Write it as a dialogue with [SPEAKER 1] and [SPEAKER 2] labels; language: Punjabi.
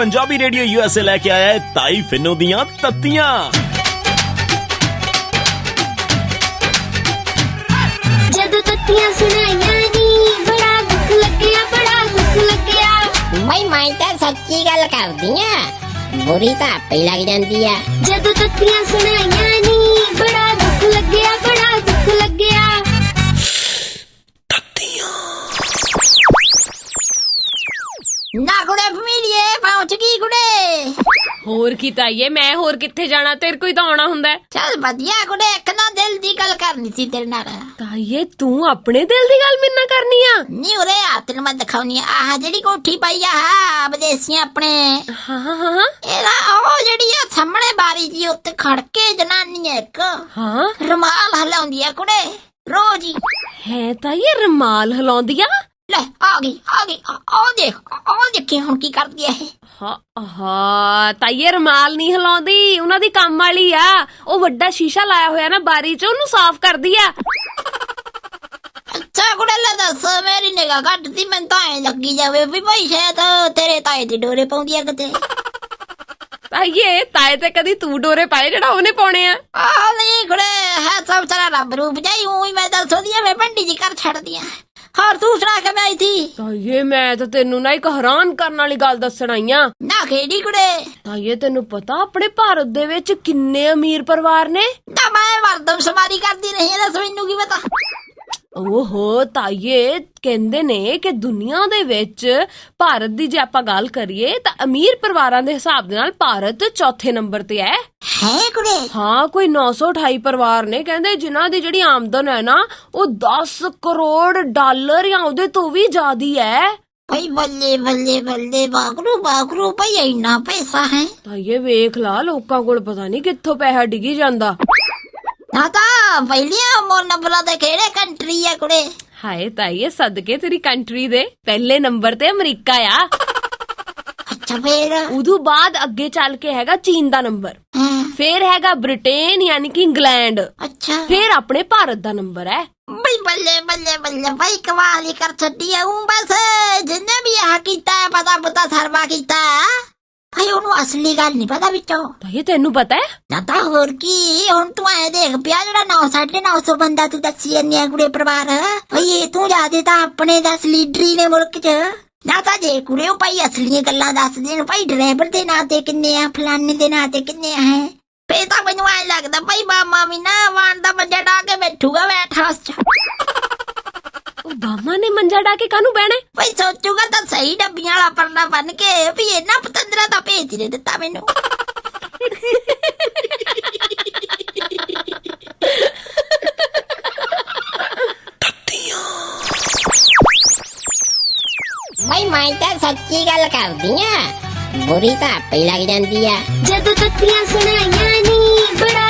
[SPEAKER 1] पंजाबी रेडियो यूएसए लेके आया है ताई फिनो दियां तत्तियां।
[SPEAKER 2] जदों तत्तियां सुनाइयां नी बड़ा दुख लग्या, बड़ा दुख लग्या।
[SPEAKER 3] मैं तो सच्ची गल करदी आ, बुरी तो आपे लग जांदी आ।
[SPEAKER 2] जदों तत्तियां सुनाइयां नी बड़ा दुख लग्या, बड़ा दुख लग्या।
[SPEAKER 3] ना कुड़े फमीलिए पहुंच गई कुड़े।
[SPEAKER 4] ਹੋਰ ਕੀ ਤਾਈਏ, ਮੈਂ ਹੋਰ ਕਿੱਥੇ ਜਾਣਾ, ਤੇਰੇ ਕੋਈ ਤਾਂ ਆਉਣਾ ਹੁੰਦਾ।
[SPEAKER 3] चल वधिया कुड़े, एक ना दिल दी गल करनी सी तेरे नाल।
[SPEAKER 4] ਤਾਈਏ ਤੂੰ ਆਪਣੇ ਦਿਲ ਦੀ ਗੱਲ ਮੇਰੇ ਨਾਲ ਕਰਨੀ ਆ?
[SPEAKER 3] नी उरे आ तेन मैं दिखाउनी आ जेड़ी कोठी पाई आ विदेशियां अपने।
[SPEAKER 4] ਹਾਂ ਹਾਂ ਹਾਂ
[SPEAKER 3] ਇਹਦਾ ਉਹ ਜਿਹੜੀ ਆ ਸਾਹਮਣੇ ਬਾਰੀ ਜੀ ਉੱਤੇ ਖੜ ਕੇ ਜਨਾਨੀ ਇੱਕ
[SPEAKER 4] ਹਾਂ
[SPEAKER 3] ਰੁਮਾਲ ਹਲਾਉਂਦੀ ਆ ਕੁੜੇ ਰੋਜ਼ ਹੀ।
[SPEAKER 4] ਹੈ ਤਾਈਏ ਰਮਾਲ ਹਿਲਾਉਂਦੀ ਆ?
[SPEAKER 3] ਲੈ ਆ ਗਈ ਉਹ ਦੇਖੀ ਹੁਣ ਕੀ ਕਰਦੀ ਆ ਇਹ।
[SPEAKER 4] ਹਾਂ ਤਾਈਏ ਰਮਾਲ ਨਹੀਂ ਹਿਲਾਉਂਦੀ, ਉਹਨਾਂ ਦੀ ਕੰਮ ਵਾਲੀ ਆ। ਉਹ ਵੱਡਾ ਸ਼ੀਸ਼ਾ ਲਾਇਆ ਹੋਇਆ ਨਾ ਬਾਰੀ 'ਚ, ਉਹਨੂੰ ਸਾਫ਼ ਕਰਦੀ ਆ।
[SPEAKER 3] ਅੱਛਾ ਕੁੜੇ ਲੈ ਦੱਸ, ਮੇਰੀ ਨਿਗਾਹ ਘੱਟਦੀ, ਮੈਨੂੰ ਤਾਂ ਐ ਲੱਗੀ ਜਾਵੇ ਵੀ ਭਾਈ ਸ਼ਾਇਦ ਤੇਰੇ ਤਾਏ ਦੇ ਡੋਰੇ ਪਾਉਂਦੀ ਆ ਕਿਤੇ।
[SPEAKER 4] ਤਾਈਏ ਤਾਏ ਤੇ ਕਦੀ ਤੂੰ ਡੋਰੇ ਪਾਏ ਜਿਹੜਾ ਉਹਨੇ ਪਾਉਣੇ ਆ?
[SPEAKER 3] ਆਹ ਨਹੀਂ ਕੁੜੇ ਹੈ ਸਭ ਤੇਰਾ ਰੱਬ ਰੂਪ ਜਾਈ, ਊਂ ਮੈਂ ਦੱਸ ਉਹਦੀ ਮੈਂ ਭੰਡੀ ਜੀ ਕਰ ਛੱਡਦੀ ਆ। ਹੋਰ ਤੂੰ ਸੁਣਾ ਕੇ ਆਈ ਥੀ?
[SPEAKER 4] ਤਾਈਏ ਮੈਂ ਤਾਂ ਤੈਨੂੰ ਨਾ ਇੱਕ ਹੈਰਾਨ ਕਰਨ ਵਾਲੀ ਗੱਲ ਦੱਸਣ ਆਈ ਆ।
[SPEAKER 3] ਨਾ ਕਿਹੜੀ ਕੁੜੇ?
[SPEAKER 4] ਤਾਈਏ ਤੈਨੂੰ ਪਤਾ ਆਪਣੇ ਭਾਰਤ ਦੇ ਵਿੱਚ ਕਿੰਨੇ ਅਮੀਰ ਪਰਿਵਾਰ ਨੇ?
[SPEAKER 3] ਨਾ ਮੈਂ ਵਰਦਮ ਸਮਾਰੀ ਕਰਦੀ ਰਹੀ ਆ, ਦੱਸ ਮੈਨੂੰ ਕੀ ਪਤਾ।
[SPEAKER 4] ਓਹੋ ਤਾਈਏ ਕਹਿੰਦੇ ਨੇ ਕਿ ਦੁਨੀਆ ਦੇ ਵਿੱਚ ਭਾਰਤ ਦੀ ਜੇ ਆਪਾਂ ਗੱਲ ਕਰੀਏ ਤਾਂ ਅਮੀਰ ਪਰਿਵਾਰਾਂ ਦੇ ਹਿਸਾਬ ਦੇ ਨਾਲ ਭਾਰਤ ਚੌਥੇ ਨੰਬਰ ਤੇ ਹੈ
[SPEAKER 3] ਕੁੜੇ?
[SPEAKER 4] ਹਾਂ, ਕੋਈ 928 ਪਰਿਵਾਰ ਨੇ ਕਹਿੰਦੇ ਜਿਨ੍ਹਾਂ ਦੀ ਜਿਹੜੀ ਆਮਦਨ ਹੈ ਨਾ ਉਹ 10 ਕਰੋੜ ਡਾਲਰ ਜਾਂ ਉਹਦੇ ਤੋਂ ਵੀ ਜ਼ਿਆਦੀ ਹੈ।
[SPEAKER 3] ਭਾਈ ਬੱਲੇ ਬੱਲੇ ਬੱਲੇ ਬਾਗਰੂ ਭਾਈ ਇੰਨਾ ਪੈਸਾ ਹੈ।
[SPEAKER 4] ਤਾਈਏ ਵੇਖ ਲਾ, ਲੋਕਾਂ ਕੋਲ ਪਤਾ ਨਹੀਂ ਕਿੱਥੋਂ ਪੈਸਾ ਡਿੱਗੀ ਜਾਂਦਾ।
[SPEAKER 3] ਨਾ ਤਾਂ ਪਹਿਲੀਆਂ ਮੋਰ ਨੰਬਰਾਂ ਦੇ ਕਿਹੜੇ ਕੰਟਰੀ ਆ ਕੁੜੇ?
[SPEAKER 4] ਹਾਏ ਤਾਈਏ ਸਦਕੇ ਤੇਰੀ ਕੰਟਰੀ ਦੇ ਪਹਿਲੇ ਨੰਬਰ ਤੇ ਅਮਰੀਕਾ ਆ।
[SPEAKER 3] ਅੱਛਾ ਫੇਰ?
[SPEAKER 4] ਉਦੋਂ ਬਾਅਦ ਅੱਗੇ ਚੱਲ ਕੇ ਹੈਗਾ ਚੀਨ ਦਾ ਨੰਬਰ, ਫੇਰ ਹੈਗਾ ਬ੍ਰਿਟੇਨ ਯਾਨੀ ਕਿ ਇੰਗਲੈਂਡ,
[SPEAKER 3] ਅੱਛਾ
[SPEAKER 4] ਫੇਰ ਆਪਣੇ ਭਾਰਤ ਦਾ ਨੰਬਰ ਹੈ।
[SPEAKER 3] ਬਈ ਬੱਲੇ ਬੱਲੇ ਬੱਲੇ ਭਾਈ ਕਮਾਲ ਹੀ ਕਰ ਛੱਡੀ ਆ। ਬਸ ਜਿੰਨੇ ਵੀ ਆਹ ਕੀਤਾ ਪਤਾ ਸਰਵਾ ਕੀਤਾ ਭਾਈ, ਉਹਨੂੰ ਅਸਲੀ ਗੱਲ ਨਹੀਂ ਪਤਾ ਵਿੱਚੋਂ।
[SPEAKER 4] ਤਾਈਏ ਤੈਨੂੰ ਪਤਾ ਹੈ?
[SPEAKER 3] ਨਾ ਤਾਂ ਹੋਰ ਕੀ, ਹੁਣ ਤੂੰ ਐ ਦੇਖ ਪਿਆ ਜਿਹੜਾ 900 ਬੰਦਾ ਤੂੰ ਦੱਸੀ ਜਾਂਦੀ ਆ ਕੁੜੇ ਪਰਿਵਾਰ, ਭਾਈ ਇਹ ਤੂੰ ਜਿਆਦੇ ਤਾਂ ਆਪਣੇ ਦਸ ਲੀਡਰੀ ਨੇ ਮੁਲਕ 'ਚ। ਨਾ ਤਾਂ ਜੇ ਕੁੜੇ ਉਹ ਭਾਈ ਅਸਲੀਆਂ ਗੱਲਾਂ ਦੱਸ ਦੇਣ, ਭਾਈ ਡਰਾਈਵਰ ਦੇ ਨਾਂ ਤੇ ਕਿੰਨੇ ਆ, ਫਲਾਨੇ ਦੇ ਨਾਂ ਤੇ ਕਿੰਨੇ ਆ ਹੈ, ਫੇਰ ਤਾਂ ਮੈਨੂੰ ਐ ਲੱਗਦਾ ਭਾਈ ਮਾਮਾ ਵੀ ਨਾ ਵਾਣ ਦਾ ਮੰਜਾ ਢਾ ਕੇ ਬੈਠੂਗਾ ਵੈਟ ਹਾਊਸ 'ਚ।
[SPEAKER 4] ਓਬਾਮਾ ਨੇ ਮੰਜਾ ਢਾ ਕੇ ਕਾਹਨੂੰ ਬਹਿਣਾ?
[SPEAKER 3] ਭਾਈ ਸੋਚੂਗਾ ਤਾਂ ਸਹੀ ਡੱਬੀਆਂ ਵਾਲਾ ਪਰਨਾ ਬੰਨ ਕੇ ਵੀ ਇਹਨਾਂ ਪਤੰਦਰਾ ਤਾਂ ਭੇਜ ਨਹੀਂ ਦਿੱਤਾ ਮੈਨੂੰ। मैं तो सच्ची गल करदी आ, बुरी तो आपे लग जांदी आ।
[SPEAKER 2] जदों तत्तियां सुनाइयां नी बड़ा